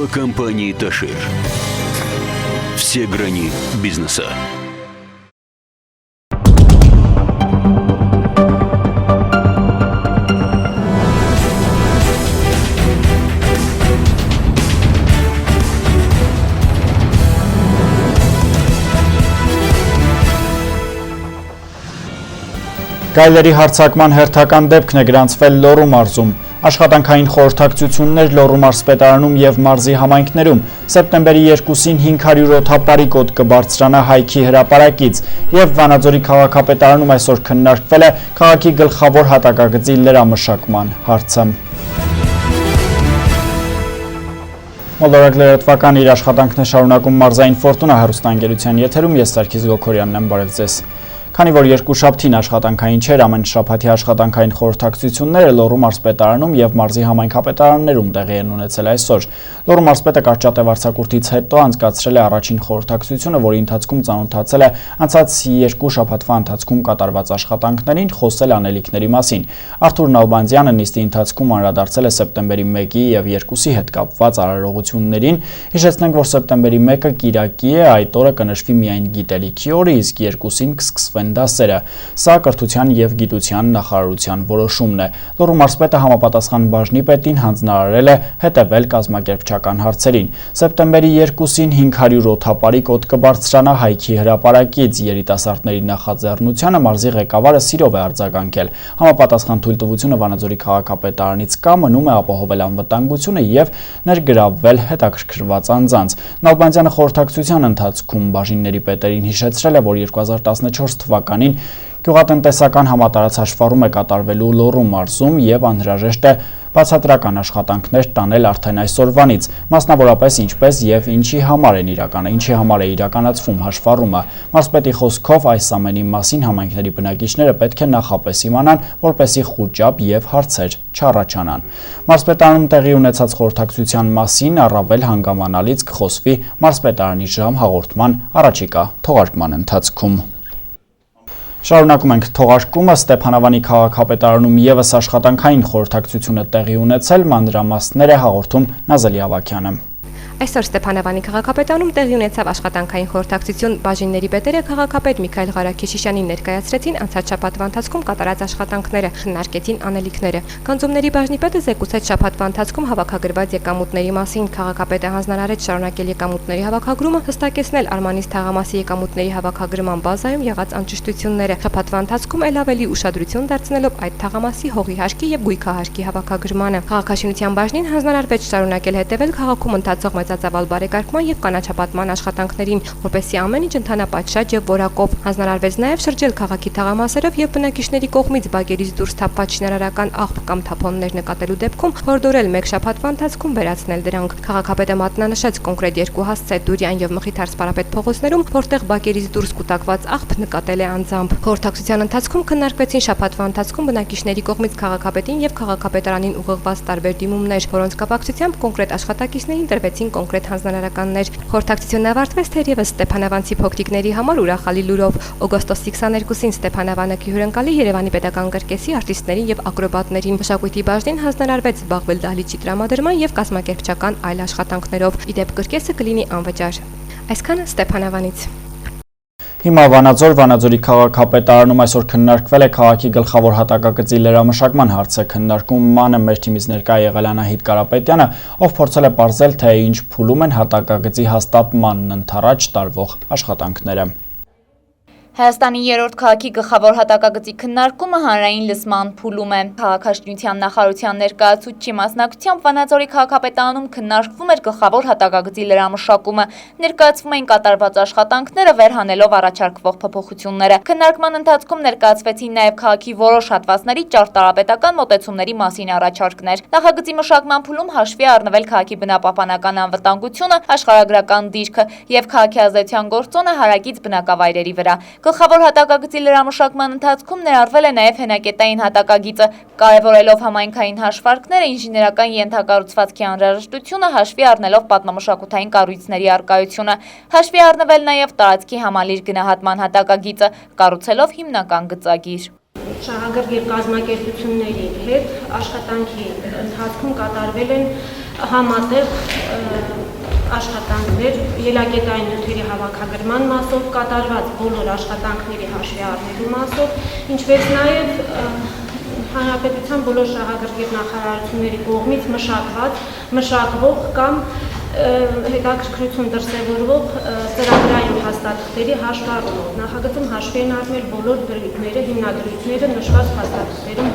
Инфокомпании «Ташир». Все грани бизнеса. Գայլերի հարձակման հերթական դեպքն է գրանցվել Լոռու մարզում։ Աշխատանքային խորհրդակցություններ Լոռու մարզպետարանում եւ մարզի համայնքներում սեպտեմբերի 2-ին 500 օդապարիկ օդ կբարձրանա Հայքի հրապարակից եւ Վանաձորի քաղաքապետարանում այսօր քննարկվել է քաղաքի գլխավոր հատակագծի լրամշակման հարցը։ Մոլորակ լրատվական իր աշխատանքն է շարունակում մարզային ֆորտունա հեռուստաընկերության եթերում ես Սարգիս Գոքորյանն եմ, բարև ձեզ։ Քանի որ երկուշաբթին աշխատանքային չէր, ամեն շաբաթի աշխատանքային խորհրդակցությունները Լոռու մարզպետարանում եւ մարզի համայնքապետարաններում տեղի են ունեցել այսօր։ Լոռու մարզպետը կարճատև արձակուրդից հետո անցկացրել է առաջին խորհրդակցությունը, որի ընթացքում ծանոթացել է անցած երկու շաբաթվա ընթացքում կատարված աշխատանքներին, խոսել անելիքների մասին։ Արթուր Նալբանդյանը նիստի ընթացքում անդրադարձել է սեպտեմբերի 1-ի եւ 2-ի հետ կապված արարողություններին։ Հիշեցնենք, որ սեպտեմբերի 1-ը կիրակի է, այդ օրը կնշվի միայն գիտելիքի օրը, իսկ 2-ին կսկսվեն դասերը։ Սա կրթության եւ գիտության նախարարության որոշումն է։ Լոռու մարզպետը համապատասխան բաժնի պետին հանձնարարել է հետևել կազմակերպչական հարցերին։ Սեպտեմբերի 2-ին 500 օդապարիկ օդ կբարձրանա Հայքի հրապարակից։ Երիտասարդների նախաձեռնությանը մարզի ղեկավարը սիրով է արձագանքել։ Համապատասխան թույլտվությունը Վանաձորի քաղաքապետարանից կա, մնում է ապահովել անվտանգությունը եւ ներգրավվել հետաքրքրված անձանց։ Նալբանդյանը խորհրդակցության ընթացքում բաժինների պետերին հիշեցրել է, որ 2014 թվականին գյուղատնտեսական համատարածաշվառում է կատարվելու Լոռու մարզում եւ անհրաժեշտ է բացատրական աշխատանքներ տանել արդեն այսօրվանից, մասնավորապես ինչպես եւ ինչի համար է իրականացվում հաշվառումը։ Մարզպետի խոսքով այս ամենի մասին համայնքների բնակիչները պետք է նախապես իմանան, որպեսզի խուճապ եւ հարցեր չառաջանան։ Մարզպետարանում տեղի ունեցած խորհրդակցության մասին առավել հանգամանալից կխոսվի մարզպետարանի ժամ հաղորդման առաջիկա թողարկման ընթացքում։ Շարունակում ենք թողարկումը, Ստեփանավանի քաղաքապետարանում եւս աշխատանքային խորհրդակցություն է տեղի ունեցել, մանրամասներ է հաղորդում Նազելի Ավագյանը։ Այսօր Ստեփանավանի քաղաքապետարանում տեղի ունեցավ աշխատանքային խորհրդակցություն, բաժինների պետերը քաղաքապետ Միքայել Ղարաքեշիշյանին ներկայացրեցին անցած շաբաթվա ընթացքում կատարած աշխատանքները, քննարկեցին անելիքները։ Գանձումների բաժնի պետը զեկուցեց շաբաթվա ընթացքում հավաքագրված եկամուտների մասին, քաղաքապետը հանձնարարեց շարունակել եկամուտների հավաքագրումը, հստակեցնել Արմանից թաղամասի եկամուտների հավաքագրման բազայում եղած անճշտությունները, շաբաթվա ընթացքում ել ավելի ուշադրություն դարձնելով այդ թաղամասի հողի հարկի եւ գույքահարկի հավաքագրմանը։ Քաղաքաշինության բաժնին հանձնարարվեց շարունակել հետևել քաղաքում ընթացող մեծածավալ բարեկարգման եւ կանաչապատման աշխատանքներին, որպեսզի ամեն ինչ ընթանա պատշաճ եւ որակով։ Հանձնարարվեց նաեւ շրջել քաղաքի թաղամասերով եւ բնակիչների կողմից բակերից դուրս թափված շինարարական աղբ կամ թափոններ նկատելու դեպքում հորդորել մեկ շաբաթվա ընթացքում վերացնել դրանք։ Քաղաքապետը մատնանշեց կոնկրետ երկու հասցե Դուրյան եւ Մխիթար Սպարապետ փողոցներում, որտեղ բակերից դուրս կուտակված աղբ նկատել է անձամբ։ Խորհրդակցության ընթացքում քննարկվեցին շաբաթվա ընթացքում բնակիչների կողմից քաղաքապետին եւ քաղաքապետարանին ուղղված տարբեր դիմումներ, որոնց կապակցությամբ կոնկրետ աշխատակիցներին տրվեցին կոնկրետ հանձնարարականներ։ Խորհրդակցությունն ավարտվեց թերևս Ստեփանավանցի փոքրիկների համար ուրախալի լուրով։ Օգոստոսի 22-ին Ստեփանավանը կհյուրընկալի Երևանի պետական կրկեսի արտիստներին եւ ակրոբատներին։ Մշակույթի բաժնին հանձնարարվեց զբաղվել դահլիճի տրամադրման եւ կազմակերպչական այլ աշխատանքներով։ Ի դեպ կրկեսը կլինի անվճար։ Այսքանը Ստեփանավանից։ Հիմա Վանաձորի քաղաքապետարանում այսօր քննարկվել է քաղաքի գլխավոր հատակագծի լրամշակման հարցը։ Քննարկմանը մեր թիմից ներկա եղել Անահիտ Կարապետյանը, ով փորձել է պարզել, թե ինչ փուլում են հատակագծի հաստատմանն ընթരാճ տարվող աշխատանքները։ Հայաստանի երրորդ քաղաքի գլխավոր հատակագծի քննարկումը հանրային լսման փուլում է։ Քաղաքաշինության նախարարության ներկայացուցչի մասնակցությամբ Վանաձորի քաղաքապետարանում քննարկվում էր գլխավոր հատակագծի լրամշակումը, ներկայացվում էին կատարված աշխատանքները, վերհանելով առաջարկվող փոփոխությունները։ Քննարկման ընթացքում ներկայացվեցին նաև քաղաքի որոշ հատվածների ճարտարապետական մոտեցումների մասին առաջարկներ։ Նախագծի մշակման փուլում հաշվի առնվել քաղաքի բնապահպանական անվտանգությունը, աշխարհագրական դիրքը եւ քաղաքի ազդեցության գործոնը հարակից բնակավայրերի վրա։ Գլխավոր հատակագծի լրամշակման ընթացքում ներառվել է նաև հենակետային հատակագիծը, կարևորելով համայնքային հաշվարկները, ինժեներական ենթակառուցվածքի անհրաժեշտությունը, հաշվի առնելով պատմամշակութային կառույցների առկայությունը, հաշվի առնվել նաև տարածքի համալիր գնահատման հատակագիծը, կառուցելով հիմնական գծագիր։ շահագրգիռ կազմակերպությունների հետ աշխատանքի ընթացքում կատարվել են համատեղ աշխատանքներ ելակետային նյութերի հավաքագրման մասով, կատարված բոլոր աշխատանքների հաշվի առնելու մասով, ինչպես նաև Հանրապետության բոլոր շահագրգիռ նախարարությունների կողմից մշակվող կամ հետաքրքրություն դրսևորվող ծրագրային փաստաթղթերի հաշվառումով։ Նախագծում հաշվի են առնել բոլոր դրույթները, հիմնադրույթները նշված փաստաթղթերում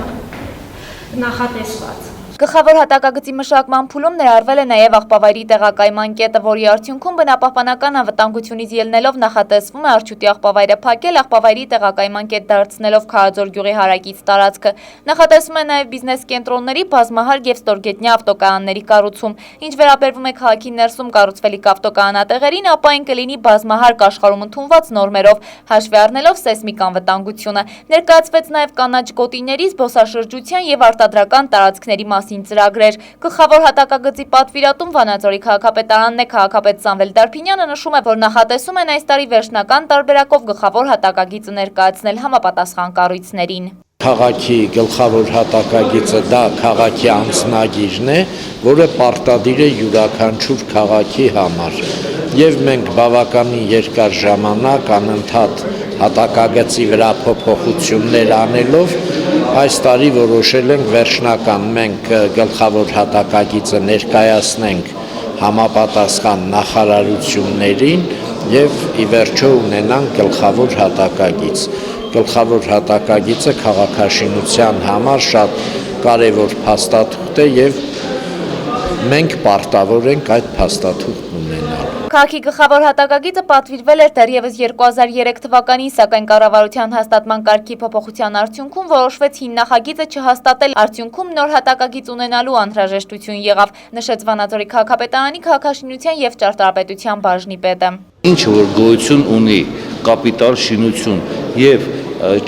նախատեսված։ Գլխավոր հատակագծի մշակման փուլում ներառվել է նաև աղբավայրի տեղակայման կետը, որի արդյունքում բնապահպանական անվտանգությունից ելնելով նախատեսվում է Արջուտի աղբավայրը փակել, աղբավայրի տեղակայման կետ դարձնելով Քարաձոր գյուղի հարակից տարածքը։ Նախատեսվում է նաև բիզնես կենտրոնների, բազմահարկ և ստորգետնյա ավտոկայանների կառուցում։ Ինչ վերաբերվում է քաղաքի ներսում կառուցվելիք ավտոկայանատեղերին, ապա այն կլինի բազմահարկ աշխարհում ընդունված նորմերով, հաշվի առնելով սեյսմիկ անվտանգությունը։ Ներկայացվեց նաև կանաչ գոտիների, զբոսաշրջության և արտադրական տարածքների ծրագրեր։ Գլխավոր հատակագծի պատվիրատում Վանաձորի քաղաքապետարանն է։ Քաղաքապետ Սամվել Դարփինյանը նշում է, որ նախատեսում են այս տարի վերջնական տարբերակով գլխավոր հատակագիծը ներկայացնել համապատասխան կառույցներին։ Քաղաքի գլխավոր հատակագիծը դա քաղաքի անձնագիրն է, որը պարտադիր է յուրաքանչյուր քաղաքի համար։ Եվ մենք բավականին երկար ժամանակ անընդհատ հատակագծի վրա փոփոխություններ անելով այս տարի որոշել ենք վերջնական մենք գլխավոր հատակագիծը ներկայացնենք համապատասխան նախարարություններին եւ ի վերջո ունենանք գլխավոր հատակագիծ։ Գլխավոր հատակագիծը քաղաքաշինության համար շատ կարևոր փաստաթուղթ է եւ մենք պարտավոր ենք այդ փաստաթուղթն ունենալ։ Քաղաքի գլխավոր հատակագիծը պատվիրվել էր դեռևս 2003 թվականին, սակայն կառավարության հաստատման կարգի փոփոխության արդյունքում որոշվեց հին նախագիծը չհաստատել, արդյունքում նոր հատակագիծ ունենալու անհրաժեշտություն եղավ, նշեց Վանաձորի քաղաքապետարանի քաղաքաշինության և ճարտարապետության բաժնի պետը։ Ինչ որ գոյություն ունի կապիտալ շինություն եւ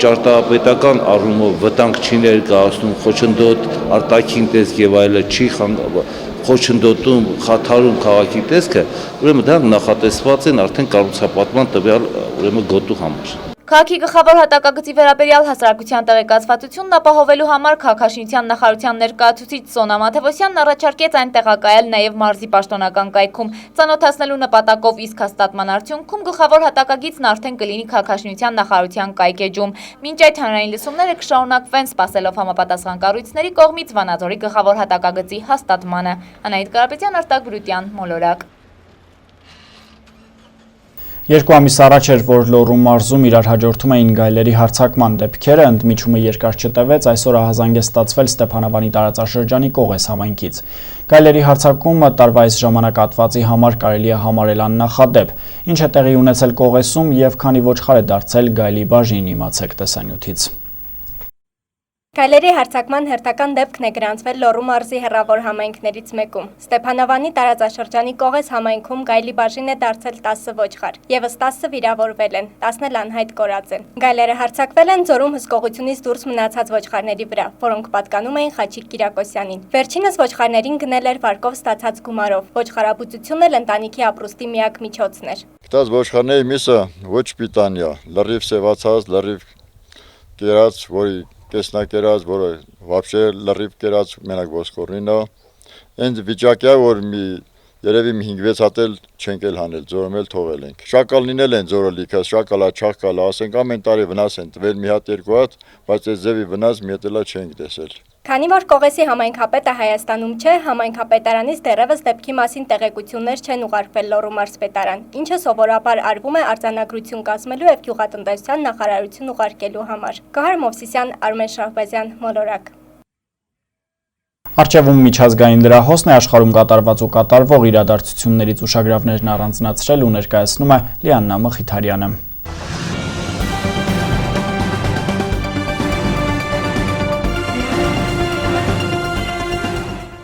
ճարտարապետական առումով վտանգ չի ներկայացնում, խոչընդոտ արտաքին տեսք եւ այլը չի խոչընդոտում, խաթարում քաղաքի տեսքը, ուրեմն դա նախատեսված են արդեն կառուցապատման տվյալ գոտու համար։ Քաղաքի գլխավոր հատակագծի վերաբերյալ հասարակության տեղեկացվածությունն ապահովելու համար քաղաքաշինության նախարարության ներկայացուցիչ Սոնա Մաթևոսյանն առաջարկեց այն տեղակայել նաև մարզի պաշտոնական կայքում, ծանոթացնելու նպատակով, իսկ հաստատման արդյունքում գլխավոր հատակագիծն արդեն կլինի քաղաքաշինության նախարարության կայքեջում։ Մինչ այդ հանրային լսումները կշարունակվեն, սպասելով համապատասխան կառույցների կողմից Վանաձորի գլխավոր հատակագծի հաստատմանը։ Անահիտ Կարապետյան, Արտակ Բրուտյան, Մոլորակ։ 2 ամիս առաջ էր, որ Լոռու մարզում իրար հաջորդում էին գայլերի հարձակման դեպքերը, ընդմիջումը երկար չտևեց, այսօր ահազանգ է ստացվել Ստեփանավանի տարածաշրջանի Կողես համայնքից։ Գայլերի հարձակումը տարվա այս ժամանակահատվածի համար կարելի է համարել աննախադեպ, ինչ է տեղի ունեցել Կողեսում եւ քանի ոչխար է դարձել գայլի բաժին, իմացեք տեսանյութից։ Գայլերի հարձակման հերթական դեպքն է գրանցվել Լոռու մարզի հեռավոր համայնքներից մեկում։ Ստեփանավանի տարածաշրջանի Կողես համայնքում գայլի բաժին է դարձել 10 ոչխար, եւս 10-ը վիրավորվել են, 10-ն էլ անհայտ կորած են։ Գայլերը հարձակվել են Ձորում հսկողությունից դուրս մնացած ոչխարների վրա, որոնք պատկանում էին Խաչիկ Կիրակոսյանին։ Վերջինս ոչխարներին գնել էր վարկով ստացած գումարով։ Ոչխարաբուծությունն էլ ընտանիքի ապրուստի միակ միջոցն էր։ Գտած ոչխարների միսը ոչ պիտանյա, լրիվ սևացած, լրիվ կերած, որի կեսնակերած, որը вообще լրիվ կերած մենակ ոսկորնին է, այնց վիճակյա, որ երևի 5-6 հատ էլ չենք էլ հանել, ձորում էլ թողել ենք։ Շակալին էլ են ձորը լիքը, շակալա, չաղկալա, ասենք ամեն տարի վնաս են տվել մի հատ 2 հատ, բայց այս ձևի վնաս մի հատ էլ չենք տեսել։ Քանի որ Կողեսի համայնքապետը Հայաստանում չէ, համայնքապետարանից դեռևս դեպքի մասին տեղեկություններ չեն ուղարկվել Լոռու մարզպետարան, ինչը սովորաբար արվում է արձանագրություն կազմելու եւ գյուղատնտեսության նախարարություն ուղարկելու համար։ Գոհար Մովսիսյան, Արմեն Շահբազյան, Մոլորակ։ Արչևում միջազգային լրահոսն է աշխարհում կատարված ու կատարվող իրադարձություններից ուշագրավներն առանձնացրել ու ներկայացնում է Լիաննա Մխիթարյանը։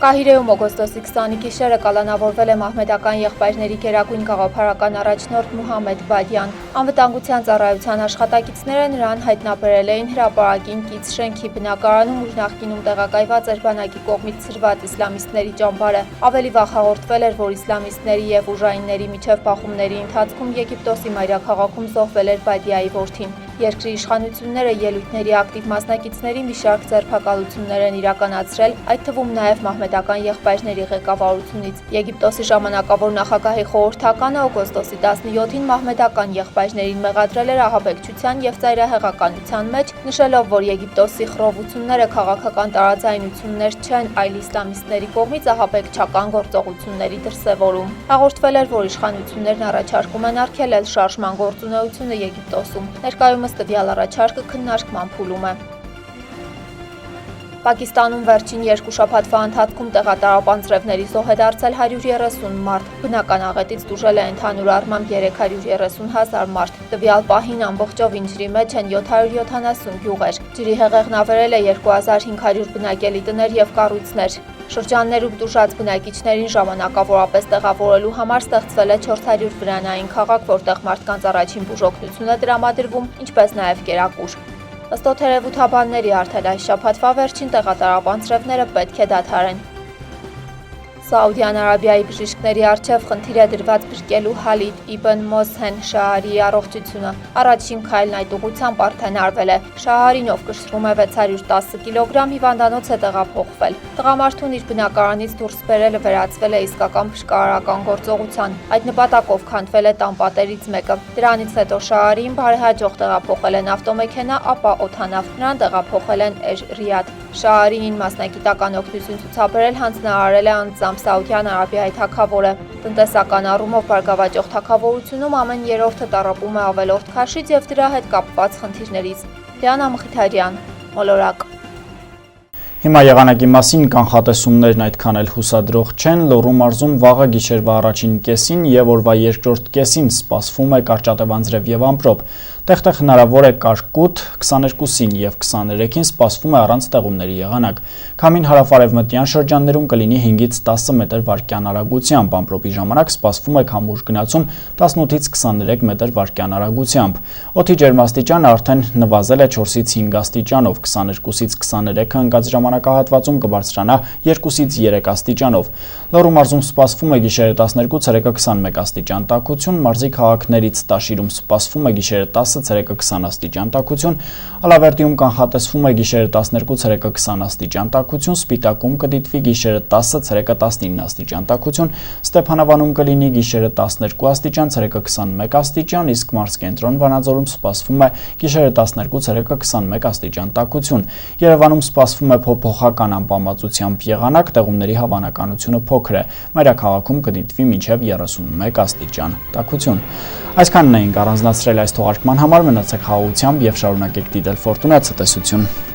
Կահիրեում օգոստոսի 20-ի գիշերը կալանավորվել է մահմեդական եղբայրների գերագույն գաղափարական առաջնորդ Մուհամեդ Բադյան։ Անվտանգության ծառայության աշխատակիցները նրան հայտնաբերել էին հրապարակին կից շենքի բնակարանում, ուր նախկինում տեղակայված էր բանակի կողմից ցրված իսլամիստների ճամբարը։ Ավելի վաղ հաղորդվել էր, որ իսլամիստների եւ ուժայինների միջև բախումների ընթացքում Եգիպտոսի մայրաքաղաքում զոհվել էր Բադիայի որդին։ Երկրի իշխանությունները ելույթների ակտիվ մասնակիցների մի շարք ձերբակալություններ են իրականացրել, այդ թվում նաև մահմեդական եղբայրների ղեկավարությունից։ Եգիպտոսի ժամանակավոր նախագահի խորհրդականը օգոստոսի 17-ին մահմեդական եղբայրներին մեղադրել էր ահաբեկչության եւ ծայրահեղականության մեջ, նշելով, որ Եգիպտոսի խռովությունները քաղաքական տարաձայնություններ չեն, այլ իսլամիստների կողմից ահաբեկչական գործողությունների դրսևորում։ Հաղորդվել էր, որ իշխանություններն առաջարկում են արգելել շարժման գործունեությունը Եգիպտոսում։ Ներկայումս տվյալ առաջարկը քննարկման փուլում է։ Պակիստանում վերջին 2 շաբաթվա ընթացքում տեղատարապանձրևների զոհ է դարձել 130 մարդ, բնական աղետից տուժել է ընդհանուր առմամբ 330,000 մարդ, տվյալ պահին ամբողջովին ջրի մեջ են 770 գյուղեր, ջրի հեղեղն ավերել է 2500 բնակելի տներ և կառույցներ։ Շրջաններում տուժած բնակիչներին ժամանակավորապես տեղավորելու համար ստեղծվել է 400 վրանային քաղաք, որտեղ մարդկանց առաջին բուժօգնություն է տրամադրվում, ինչպես նաև կերակուր։ Ըստ օդերևութաբանների արդեն այս շաբաթվա վերջին տեղատարապանձրևները պետք է դադարեն։ Սաուդյան Արաբիայի բժիշկների առջև խնդիր է դրված փրկելու Հալիդ Իբն Մոսհեն Շահարիի առողջությունը։ Առաջին քայլն այդ ուղղությամբ արդեն արվել է։ Շահարին, ով կշռում է 610 կիլոգրամ, հիվանդանոց է տեղափոխվել։ Տղամարդուն իր բնակարանից դուրս բերելը վերածվել է իսկական փրկարարական գործողության։ Այդ նպատակով քանդվել է տան պատերից մեկը։ Դրանից հետո Շահարիին բարեհաջող տեղափոխել են ավտոմեքենա, ապա օդանավ։ Նրան տեղափոխել են Էժ-Ռիադ։ Շահարիին մասնակիտական օգնություն ցուցաբերել հանձնարարել է անձամբ Սաուդյան Արաբիայի թագավորը։ Տնտեսական առումով բարգավաճող թագավորությունում ամեն երրորդը տառապում է ավելորդ քաշից եւ դրա հետ կապված խնդիրներից։ Դիանա Մխիթարյան, Մոլորակ։ Հիմա եղանակի մասին կանխատեսումներն այդքան էլ հուսադրող չեն, Լոռու մարզում վաղը գիշերվա առաջին կեսին եւ օրվա երկրորդ կեսին սպասվում է կարճատև եւ ամպրոպ։ Տեղ-տեղ հնարավոր է կարկուտ, 22-ին եւ 23-ին սպասվում է առանց տեղումների եղանակ։ Քամին հարավ-արևմտյան շրջաններում կլինի 5-ից 10 մետր վարկյան արագությամբ, ամպրոպի ժամանակ սպասվում է քամուշ գնացում 18-ից 23 մետր վարկյան արագությամբ։ Օդի ջերմաստիճանը արդեն նվազել է 4-ից 5 աստիճանով, 22-ից 23 ընկած ժամանակահատվածում կբարձրանա 2-ից 3 աստիճանով։ Լոռու մարզում սպասվում է գիշերը 12, ցերեկը 21 աստիճան տաքություն, մարզի քաղաքներից Տաշիրում սպասվում է գիշերը 10, ցերեկը 20 աստիճան տաքություն, Ալավերդիում կանխատեսվում է գիշերը 12, ցերեկը 20 աստիճան տաքություն, Սպիտակում կդիտվի գիշերը 10, ցերեկը 19 աստիճան տաքություն, Ստեփանավանում կլինի գիշերը 12 աստիճան, ցերեկը 21 աստիճան, իսկ մարզկենտրոն Վանաձորում սպասվում է գիշերը 12, ցերեկը 21 աստիճան տաքություն։ Երևանում սպասվում է փոփոխական անբավարարությամբ եղանակ, տեղումների հավանականությունը փոքր է։ Մայրաքաղաքում կդիտվի մինչև 31 աստիճան տաքություն։ Այսքանն էինք առանձնացրել այս թողարկման համար, մնացեք խաղաղությամբ եւ շարունակեք դիտել Ֆորտունա ցտեսություն։